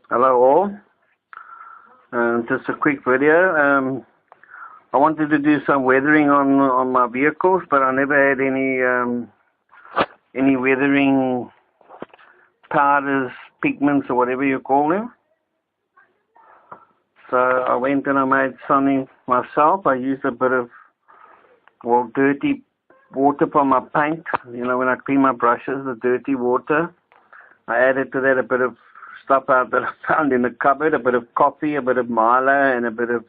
Hello all. Just a quick video. I wanted to do some weathering on my vehicles, but I never had any weathering powders, pigments, or whatever you call them. So I went and I made something myself. I used a bit of dirty water from my paint. You know, when I clean my brushes, the dirty water. I added to that a bit of stuff out that I found in the cupboard, a bit of coffee, a bit of Milo, and a bit of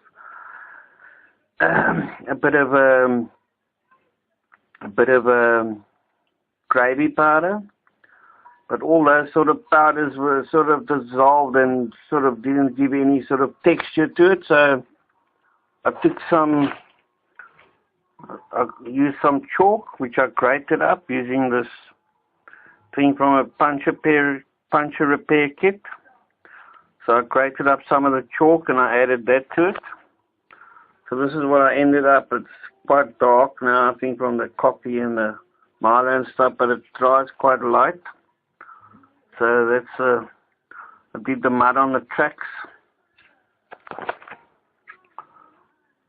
gravy powder. But all those sort of powders were sort of dissolved and sort of didn't give any sort of texture to it. So I used some chalk, which I grated up using this thing from a puncture repair kit. So I grated up some of the chalk and I added that to it. So this is what I ended up. It's quite dark now, I think, from the coffee and the Milo and stuff, but it dries quite light. So that's I did the mud on the tracks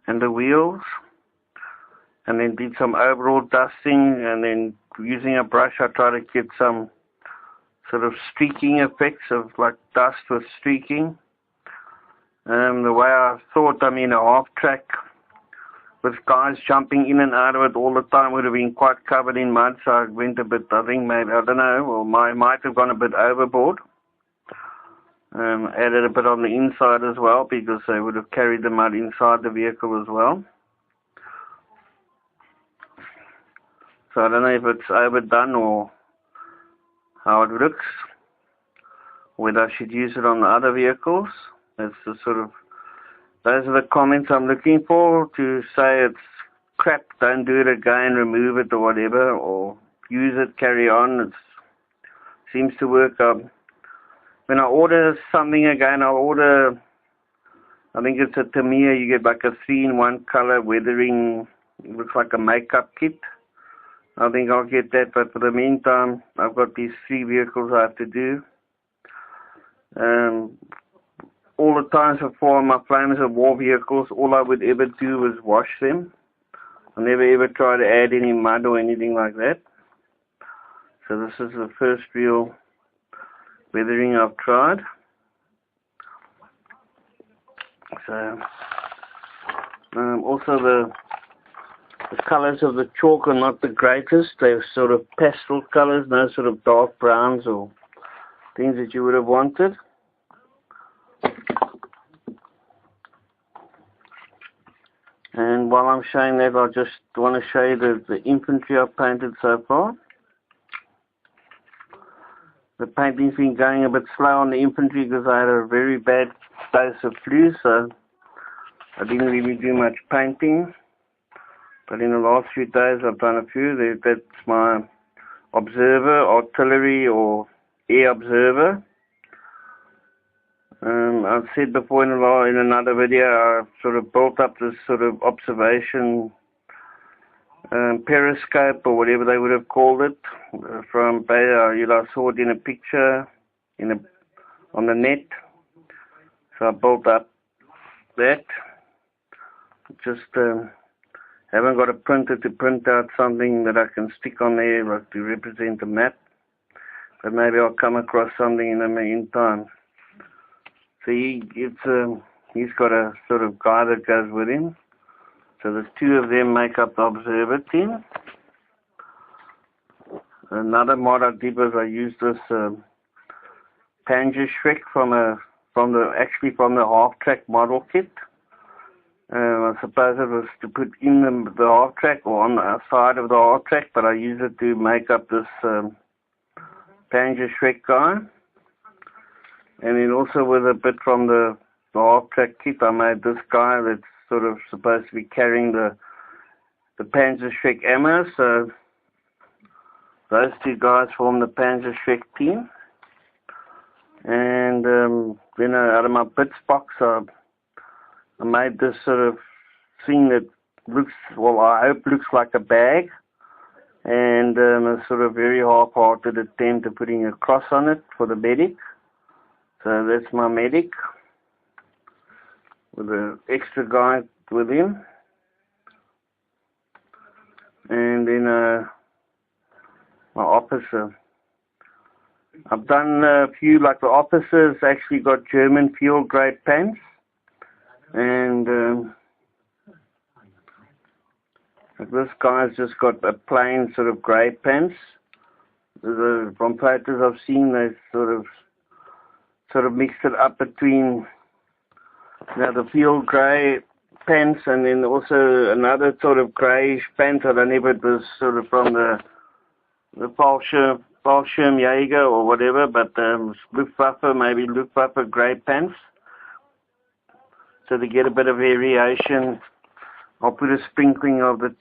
and the wheels, and then did some overall dusting, and then using a brush I tried to get some sort of streaking effects of like dust with streaking. The way I thought, I mean, a Halftrack with guys jumping in and out of it all the time would have been quite covered in mud, so I went a bit, I think maybe, I don't know, or might have gone a bit overboard. Added a bit on the inside as well, because they would have carried the mud inside the vehicle as well. So I don't know if it's overdone or how it looks, whether I should use it on the other vehicles. That's the sort of, those are the comments I'm looking for, to say it's crap, don't do it again, remove it or whatever, or use it, carry on. It seems to work. When I order something again, I'll order, I think it's a Tamiya, you get like a 3-in-1 color weathering, it looks like a makeup kit. I think I'll get that, but for the meantime, I've got these 3 vehicles I have to do. All the times before my Flames of War vehicles, all I would ever do was wash them. I never ever try to add any mud or anything like that. So this is the first real weathering I've tried. So also the colors of the chalk are not the greatest. They're sort of pastel colors, no sort of dark browns or things that you would have wanted. And while I'm showing that, I just want to show you the infantry I've painted so far. The painting's been going a bit slow on the infantry because I had a very bad dose of flu, so I didn't really do much painting. But in the last few days I've done a few. That's my observer, artillery or air observer. I've said before in another video, I've sort of built up this sort of observation periscope or whatever they would have called it from I saw it in a picture on the net. So I built up that. Just haven't got a printer to print out something that I can stick on there like to represent a map, but maybe I'll come across something in the meantime. So he's got a sort of guy that goes with him. So the 2 of them make up the observer team. Another mod I did was I used this Panzer Shrek from the Halftrack model kit. I suppose it was to put in the Halftrack or on the side of the Halftrack, but I used it to make up this Panzer Shrek guy. And then also with a bit from the Halftrack kit, I made this guy that's sort of supposed to be carrying the Panzer Shrek ammo. So those 2 guys form the Panzer Shrek team. And then out of my bits box, I made this sort of thing that looks, well, I hope looks like a bag. And a sort of very half-hearted attempt at putting a cross on it for the medic. So that's my medic with an extra guy with him, and then my officer. I've done a few, like the officers actually got German field grade pants, and like this guy's just got a plain sort of grey pants. From photos I've seen, they sort of mixed it up between the field grey pants and then also another sort of greyish pants. I don't know if it was sort of from the Fallschirmjäger or whatever, but Luftwaffe, maybe Luftwaffe grey pants. So to get a bit of variation, I'll put a sprinkling of the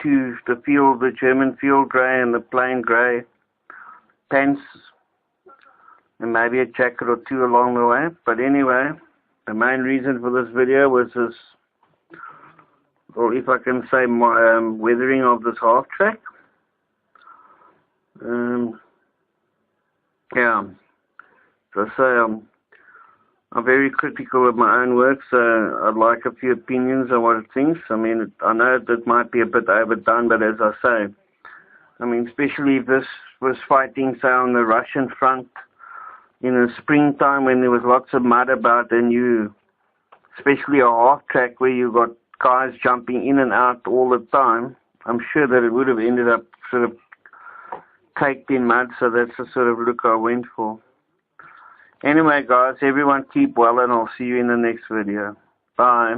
German field grey and the plain grey pants, and maybe a jacket or two along the way. But anyway, the main reason for this video was this, or if I can say, my weathering of this Halftrack. Yeah, so I say I'm very critical of my own work, so I'd like a few opinions on what it thinks. I mean, I know that might be a bit overdone, but as I say, I mean, especially if this was fighting, say, on the Russian front in the springtime when there was lots of mud about, and especially a Halftrack where you got guys jumping in and out all the time, I'm sure that it would have ended up sort of caked in mud, so that's the sort of look I went for. Anyway, guys, everyone keep well, and I'll see you in the next video. Bye.